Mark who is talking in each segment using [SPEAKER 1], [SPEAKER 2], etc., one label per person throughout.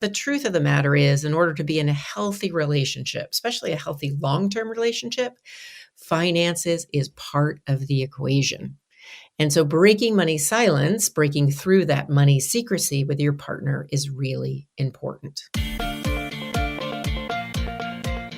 [SPEAKER 1] The truth of the matter is, in order to be in a healthy relationship, especially a healthy long-term relationship, finances is part of the equation. And so breaking money silence, breaking through that money secrecy with your partner is really important.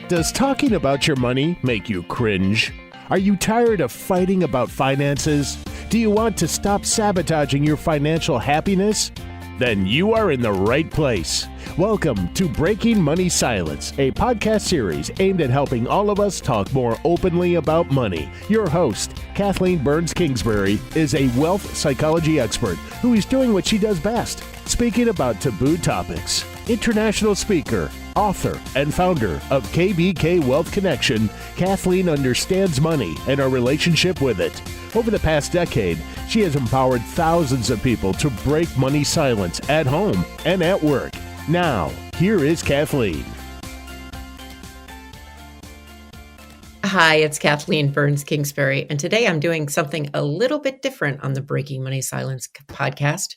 [SPEAKER 2] Does talking about your money make you cringe? Are you tired of fighting about finances? Do you want to stop sabotaging your financial happiness? Then you are in the right place. Welcome to Breaking Money Silence, a podcast series aimed at helping all of us talk more openly about money. Your host, Kathleen Kingsbury, is a wealth psychology expert who is doing what she does best, speaking about taboo topics. International speaker, author, and founder of KBK Wealth Connection, Kathleen understands money and our relationship with it. Over the past decade, she has empowered thousands of people to break money silence at home and at work. Now, here is Kathleen.
[SPEAKER 1] Hi, it's Kathleen Kingsbury, and today I'm doing something a little bit different on the Breaking Money Silence podcast.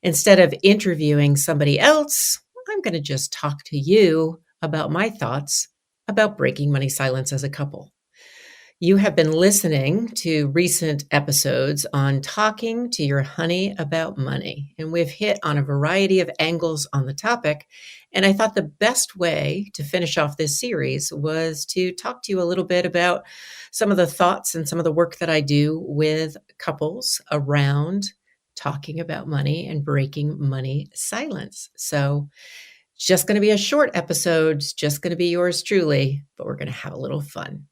[SPEAKER 1] Instead of interviewing somebody else, I'm going to just talk to you about my thoughts about breaking money silence as a couple. You have been listening to recent episodes on talking to your honey about money, and we've hit on a variety of angles on the topic. And I thought the best way to finish off this series was to talk to you a little bit about some of the thoughts and some of the work that I do with couples around talking about money and breaking money silence. So it's just going to be a short episode, it's just going to be yours truly, but we're going to have a little fun.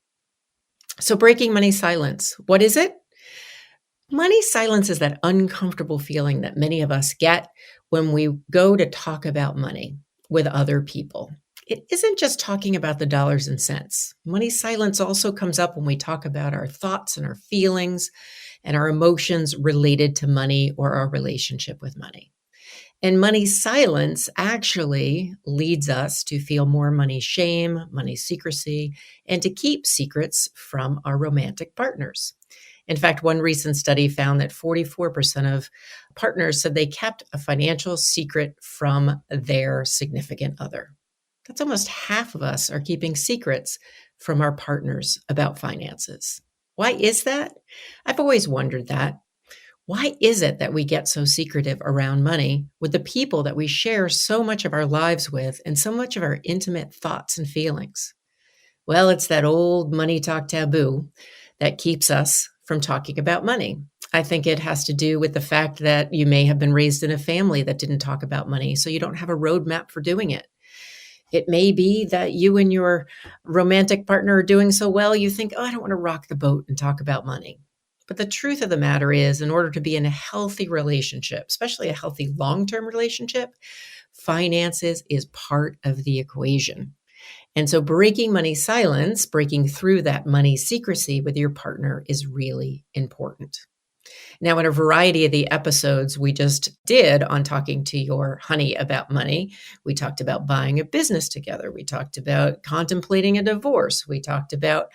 [SPEAKER 1] So breaking money silence, what is it? Money silence is that uncomfortable feeling that many of us get when we go to talk about money with other people. It isn't just talking about the dollars and cents. Money silence also comes up when we talk about our thoughts and our feelings and our emotions related to money or our relationship with money. And money silence actually leads us to feel more money shame, money secrecy, and to keep secrets from our romantic partners. In fact, one recent study found that 44% of partners said they kept a financial secret from their significant other. That's almost half of us are keeping secrets from our partners about finances. Why is that? I've always wondered that. Why is it that we get so secretive around money with the people that we share so much of our lives with and so much of our intimate thoughts and feelings? Well, it's that old money talk taboo that keeps us from talking about money. I think it has to do with the fact that you may have been raised in a family that didn't talk about money, so you don't have a roadmap for doing it. It may be that you and your romantic partner are doing so well, you think, I don't want to rock the boat and talk about money. But the truth of the matter is, in order to be in a healthy relationship, especially a healthy long-term relationship, finances is part of the equation. And so breaking money silence, breaking through that money secrecy with your partner is really important. Now, in a variety of the episodes we just did on talking to your honey about money, we talked about buying a business together. We talked about contemplating a divorce. We talked about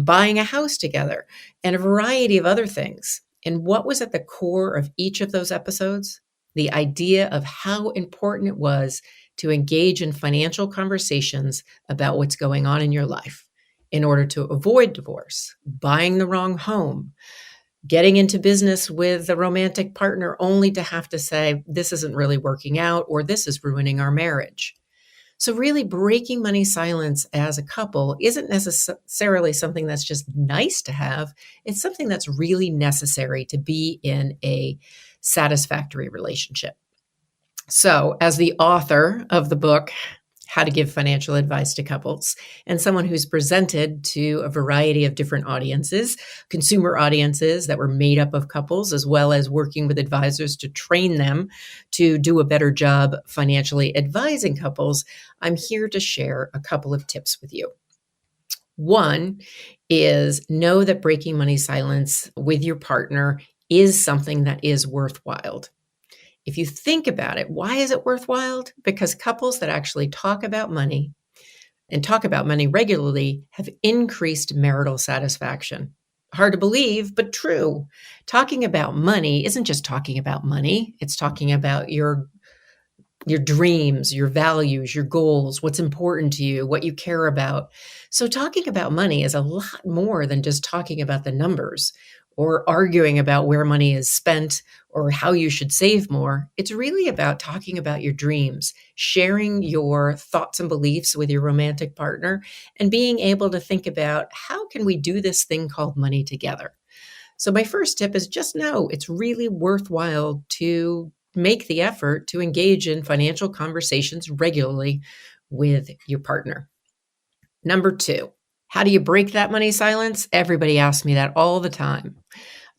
[SPEAKER 1] buying a house together and a variety of other things. And what was at the core of each of those episodes? The idea of how important it was to engage in financial conversations about what's going on in your life in order to avoid divorce, buying the wrong home, getting into business with the romantic partner only to have to say, this isn't really working out, or this is ruining our marriage. So really breaking money silence as a couple isn't necessarily something that's just nice to have. It's something that's really necessary to be in a satisfactory relationship. So as the author of the book, How to Give Financial Advice to Couples, and someone who's presented to a variety of different audiences, consumer audiences that were made up of couples, as well as working with advisors to train them to do a better job financially advising couples, I'm here to share a couple of tips with you. One is know that breaking money silence with your partner is something that is worthwhile. If you think about it, why is it worthwhile? Because couples that actually talk about money and talk about money regularly have increased marital satisfaction. Hard to believe, but true. Talking about money isn't just talking about money. It's talking about your your dreams, your values, your goals, what's important to you, what you care about. So talking about money is a lot more than just talking about the numbers or arguing about where money is spent or how you should save more. It's really about talking about your dreams, sharing your thoughts and beliefs with your romantic partner, and being able to think about how can we do this thing called money together. So my first tip is just know it's really worthwhile to make the effort to engage in financial conversations regularly with your partner. Number two, how do you break that money silence? Everybody asks me that all the time.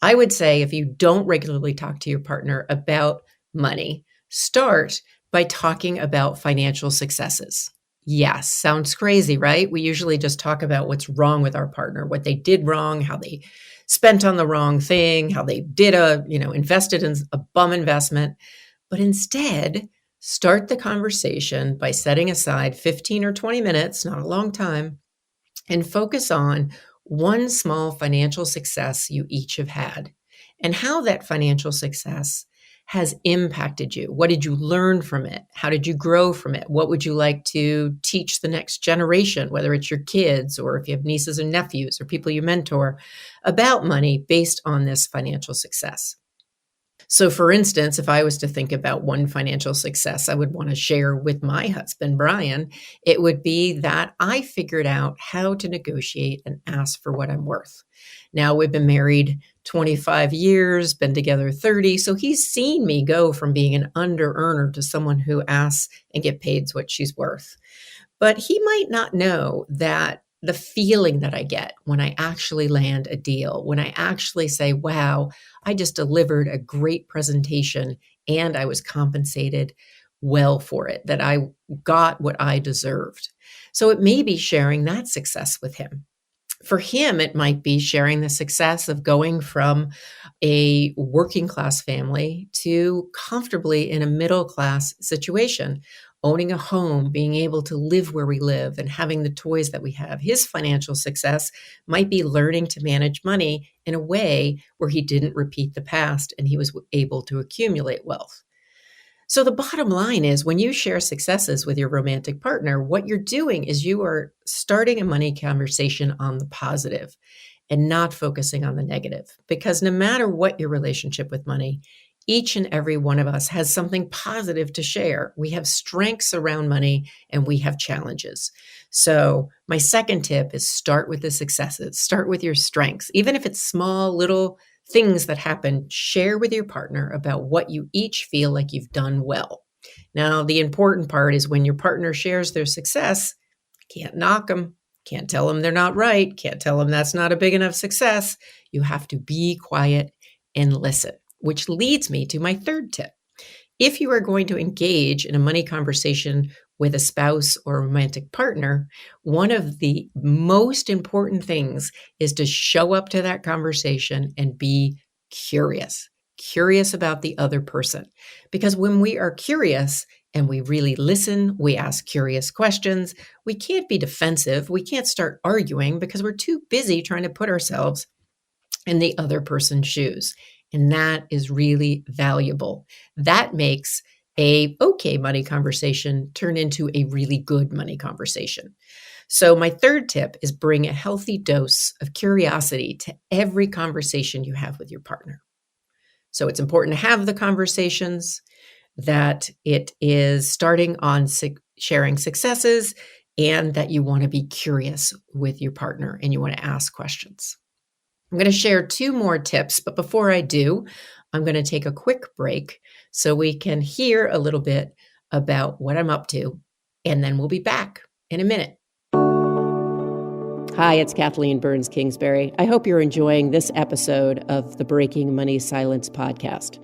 [SPEAKER 1] I would say if you don't regularly talk to your partner about money, start by talking about financial successes. Yes, sounds crazy, right? We usually just talk about what's wrong with our partner, what they did wrong, how they spent on the wrong thing, how they did invested in a bum investment. But instead, start the conversation by setting aside 15 or 20 minutes, not a long time, and focus on one small financial success you each have had and how that financial success has impacted you. What did you learn from it? How did you grow from it? What would you like to teach the next generation, whether it's your kids or if you have nieces and nephews or people you mentor, about money based on this financial success? So, for instance, if I was to think about one financial success I would want to share with my husband, Brian, it would be that I figured out how to negotiate and ask for what I'm worth. Now, we've been married 25 years, been together 30, so he's seen me go from being an under earner to someone who asks and get paid what she's worth. But he might not know that the feeling that I get when I actually land a deal, when I actually say, wow, I just delivered a great presentation and I was compensated well for it, that I got what I deserved. So it may be sharing that success with him. For him, it might be sharing the success of going from a working class family to comfortably in a middle class situation, owning a home, being able to live where we live and having the toys that we have. His financial success might be learning to manage money in a way where he didn't repeat the past and he was able to accumulate wealth. So the bottom line is when you share successes with your romantic partner, what you're doing is you are starting a money conversation on the positive and not focusing on the negative. Because no matter what your relationship with money, each and every one of us has something positive to share. We have strengths around money and we have challenges. So my second tip is start with the successes, start with your strengths. Even if it's small, little things that happen, share with your partner about what you each feel like you've done well. Now, the important part is when your partner shares their success, can't knock them, can't tell them they're not right, can't tell them that's not a big enough success. You have to be quiet and listen, which leads me to my third tip. If you are going to engage in a money conversation with a spouse or romantic partner, one of the most important things is to show up to that conversation and be curious about the other person. Because when we are curious and we really listen, we ask curious questions, we can't be defensive, we can't start arguing because we're too busy trying to put ourselves in the other person's shoes. And that is really valuable. That makes a okay money conversation turn into a really good money conversation. So my third tip is bring a healthy dose of curiosity to every conversation you have with your partner. So it's important to have the conversations, that it is starting on sharing successes, and that you want to be curious with your partner and you want to ask questions. I'm going to share 2 more tips, but before I do, I'm going to take a quick break so we can hear a little bit about what I'm up to, and then we'll be back in a minute. Hi, it's Kathleen Burns Kingsbury. I hope you're enjoying this episode of the Breaking Money Silence podcast.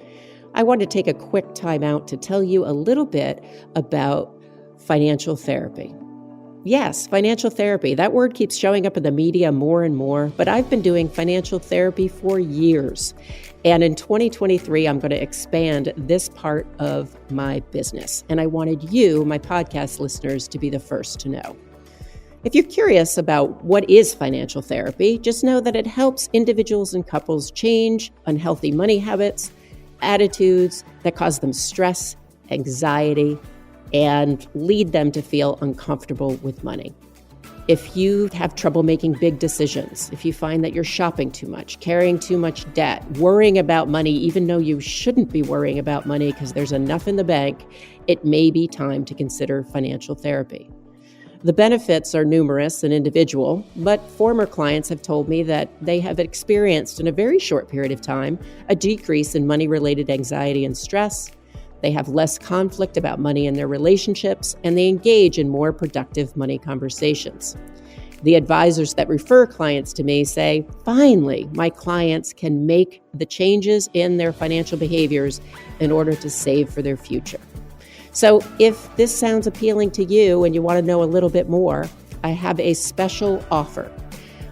[SPEAKER 1] I want to take a quick time out to tell you a little bit about financial therapy. Yes, financial therapy. That word keeps showing up in the media more and more, but I've been doing financial therapy for years. And in 2023, I'm going to expand this part of my business. And I wanted you, my podcast listeners, to be the first to know. If you're curious about what is financial therapy, just know that it helps individuals and couples change unhealthy money habits, attitudes that cause them stress,
[SPEAKER 3] anxiety, and lead them to feel uncomfortable with money. If you have trouble making big decisions, if you find that you're shopping too much, carrying too much debt, worrying about money, even though you shouldn't be worrying about money because there's enough in the bank, it may be time to consider financial therapy. The benefits are numerous and individual, but former clients have told me that they have experienced in a very short period of time a decrease in money-related anxiety and stress. They have less conflict about money in their relationships, and they engage in more productive money conversations. The advisors that refer clients to me say, finally, my clients can make the changes in their financial behaviors in order to save for their future. So if this sounds appealing to you and you want to know a little bit more, I have a special offer.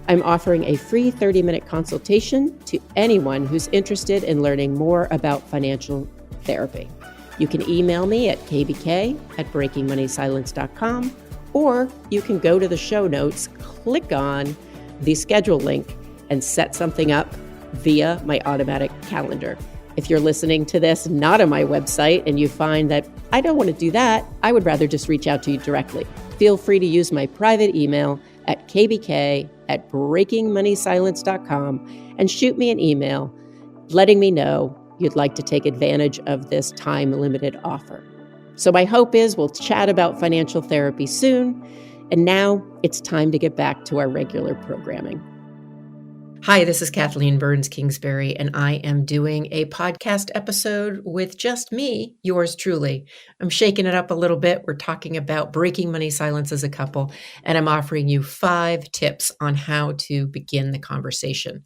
[SPEAKER 3] I'm offering a free 30-minute consultation to anyone who's interested in learning more about financial therapy. You can email me at kbk@breakingmoneysilence.com, or you can go to the show notes, click on the schedule link, and set something up via my automatic calendar. If you're listening to this not on my website and you find that I don't want to do that, I would rather just reach out to you directly. Feel free to use my private email at kbk@breakingmoneysilence.com and shoot me an email letting me know you'd like to take advantage of this time-limited offer. So my hope is we'll chat about financial therapy soon. And now it's time to get back to our regular programming.
[SPEAKER 1] Hi, this is Kathleen Burns Kingsbury, and I am doing a podcast episode with just me, yours truly. I'm shaking it up a little bit. We're talking about breaking money silence as a couple, and I'm offering you 5 tips on how to begin the conversation.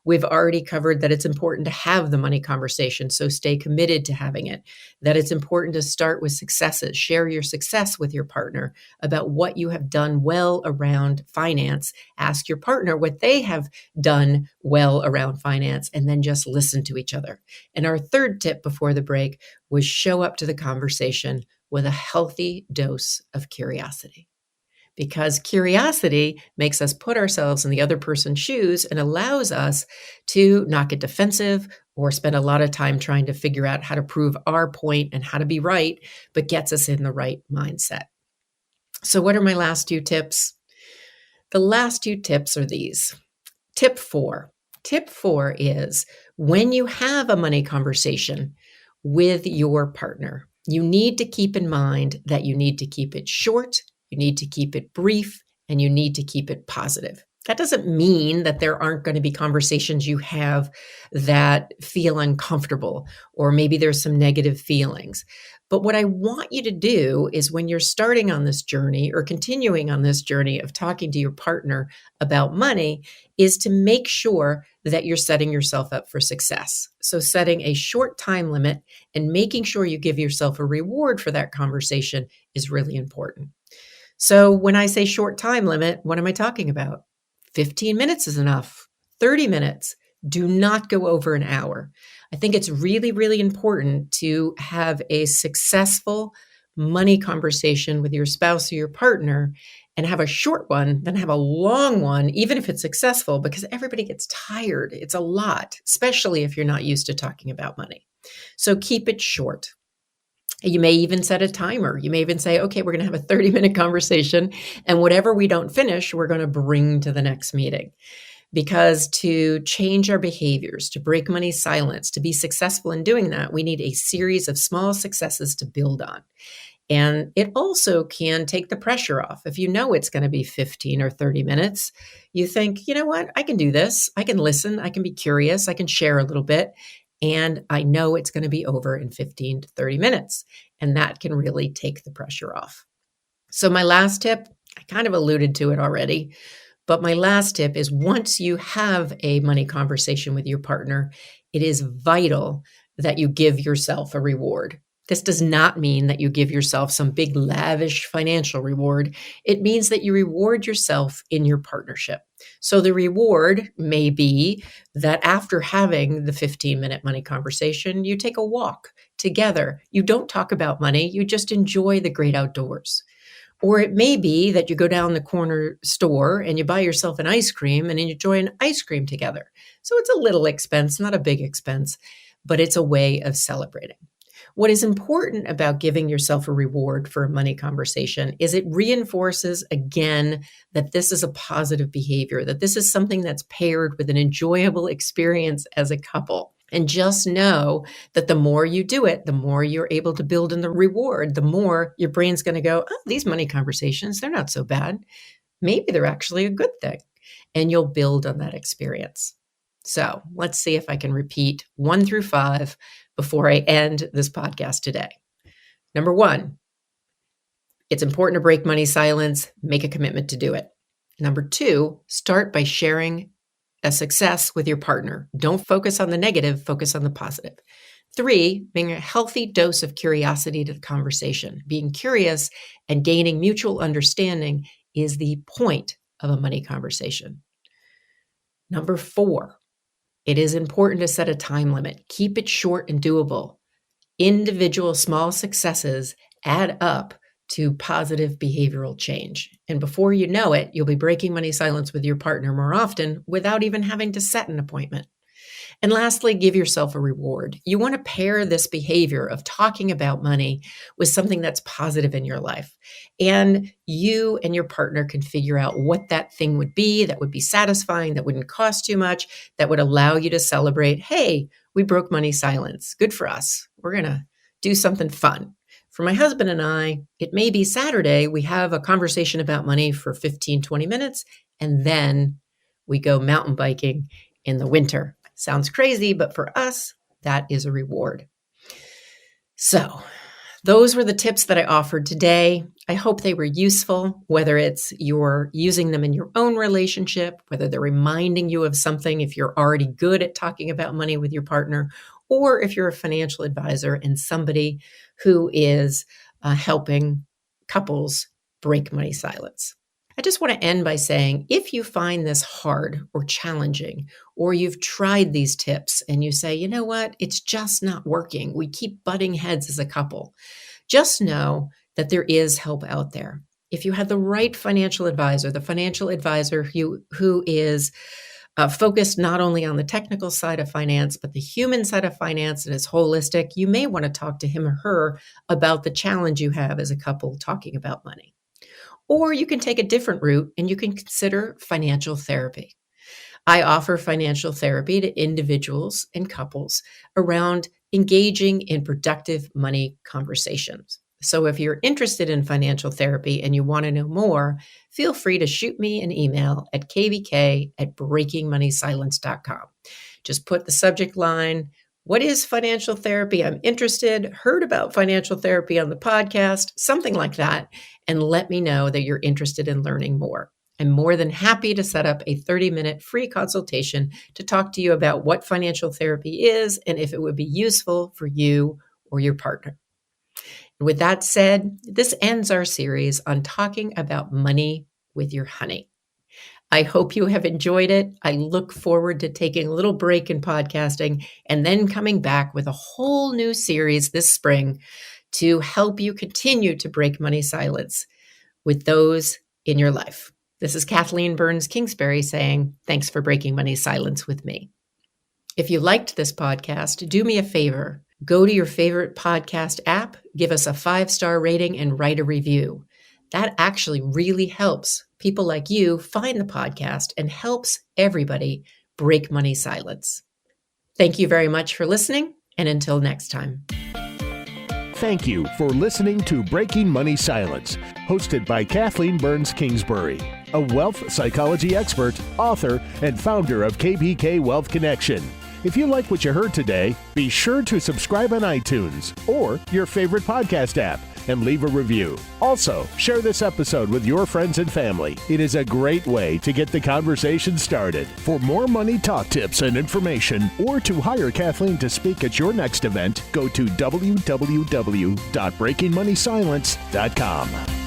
[SPEAKER 1] We've already covered that it's important to have the money conversation, so stay committed to having it. That it's important to start with successes. Share your success with your partner about what you have done well around finance. Ask your partner what they have done well around finance, and then just listen to each other. And our third tip before the break was show up to the conversation with a healthy dose of curiosity. Because curiosity makes us put ourselves in the other person's shoes and allows us to not get defensive or spend a lot of time trying to figure out how to prove our point and how to be right, but gets us in the right mindset. So what are my last 2 tips? The last 2 tips are these. Tip 4. Tip 4 is when you have a money conversation with your partner, you need to keep in mind that you need to keep it short, you need to keep it brief, and you need to keep it positive. That doesn't mean that there aren't going to be conversations you have that feel uncomfortable, or maybe there's some negative feelings. But what I want you to do is when you're starting on this journey or continuing on this journey of talking to your partner about money is to make sure that you're setting yourself up for success. So setting a short time limit and making sure you give yourself a reward for that conversation is really important. So when I say short time limit, what am I talking about? 15 minutes is enough. 30 minutes. Do not go over an hour. I think it's really, really important to have a successful money conversation with your spouse or your partner and have a short one, then have a long one, even if it's successful, because everybody gets tired. It's a lot, especially if you're not used to talking about money. So keep it short. You may even set a timer. You may even say, okay, we're going to have a 30-minute conversation, and whatever we don't finish, we're going to bring to the next meeting. Because to change our behaviors, to break money silence, to be successful in doing that, we need a series of small successes to build on. And it also can take the pressure off. If you know it's going to be 15 or 30 minutes, you think, you know what, I can do this. I can listen. I can be curious. I can share a little bit. And I know it's going to be over in 15 to 30 minutes. And that can really take the pressure off. So my last tip, I kind of alluded to it already, but my last tip is once you have a money conversation with your partner, it is vital that you give yourself a reward. This does not mean that you give yourself some big lavish financial reward. It means that you reward yourself in your partnership. So the reward may be that after having the 15-minute money conversation, you take a walk together. You don't talk about money. You just enjoy the great outdoors. Or it may be that you go down the corner store and you buy yourself an ice cream and enjoy an ice cream together. So it's a little expense, not a big expense, but it's a way of celebrating. What is important about giving yourself a reward for a money conversation is it reinforces again that this is a positive behavior, that this is something that's paired with an enjoyable experience as a couple. And just know that the more you do it, the more you're able to build in the reward, the more your brain's going to go, oh, these money conversations, they're not so bad. Maybe they're actually a good thing. And you'll build on that experience. So let's see if I can repeat 1 through 5 before I end this podcast today. Number 1, it's important to break money silence, make a commitment to do it. Number 2, start by sharing a success with your partner. Don't focus on the negative, focus on the positive. 3, bring a healthy dose of curiosity to the conversation. Being curious and gaining mutual understanding is the point of a money conversation. Number 4, it is important to set a time limit. Keep it short and doable. Individual small successes add up to positive behavioral change. And before you know it, you'll be breaking money silence with your partner more often without even having to set an appointment. And lastly, give yourself a reward. You want to pair this behavior of talking about money with something that's positive in your life. And you and your partner can figure out what that thing would be that would be satisfying, that wouldn't cost too much, that would allow you to celebrate, hey, we broke money silence. Good for us. We're going to do something fun. For my husband and I, it may be Saturday. We have a conversation about money for 15, 20 minutes, and then we go mountain biking in the winter. Sounds crazy, but for us, that is a reward. So those were the tips that I offered today. I hope they were useful, whether it's you're using them in your own relationship, whether they're reminding you of something if you're already good at talking about money with your partner, or if you're a financial advisor and somebody who is helping couples break money silence. I just want to end by saying, if you find this hard or challenging, or you've tried these tips and you say, you know what, it's just not working. We keep butting heads as a couple. Just know that there is help out there. If you have the right financial advisor, the financial advisor who is focused not only on the technical side of finance, but the human side of finance and is holistic, you may want to talk to him or her about the challenge you have as a couple talking about money. Or you can take a different route and you can consider financial therapy. I offer financial therapy to individuals and couples around engaging in productive money conversations. So if you're interested in financial therapy and you want to know more, feel free to shoot me an email at kvk@breakingmoneysilence.com. Just put the subject line, what is financial therapy? I'm interested, heard about financial therapy on the podcast, something like that, and let me know that you're interested in learning more. I'm more than happy to set up a 30-minute free consultation to talk to you about what financial therapy is and if it would be useful for you or your partner. And with that said, this ends our series on talking about money with your honey. I hope you have enjoyed it. I look forward to taking a little break in podcasting and then coming back with a whole new series this spring to help you continue to break money silence with those in your life. This is Kathleen Burns Kingsbury saying, thanks for breaking money silence with me. If you liked this podcast, do me a favor. Go to your favorite podcast app, give us a 5-star rating, and write a review. That actually really helps people like you find the podcast and helps everybody break money silence. Thank you very much for listening, and until next time.
[SPEAKER 2] Thank you for listening to Breaking Money Silence, hosted by Kathleen Burns Kingsbury, a wealth psychology expert, author, and founder of KBK Wealth Connection. If you like what you heard today, be sure to subscribe on iTunes or your favorite podcast app and leave a review. Also, share this episode with your friends and family. It is a great way to get the conversation started. For more money talk tips and information, or to hire Kathleen to speak at your next event, go to www.breakingmoneysilence.com.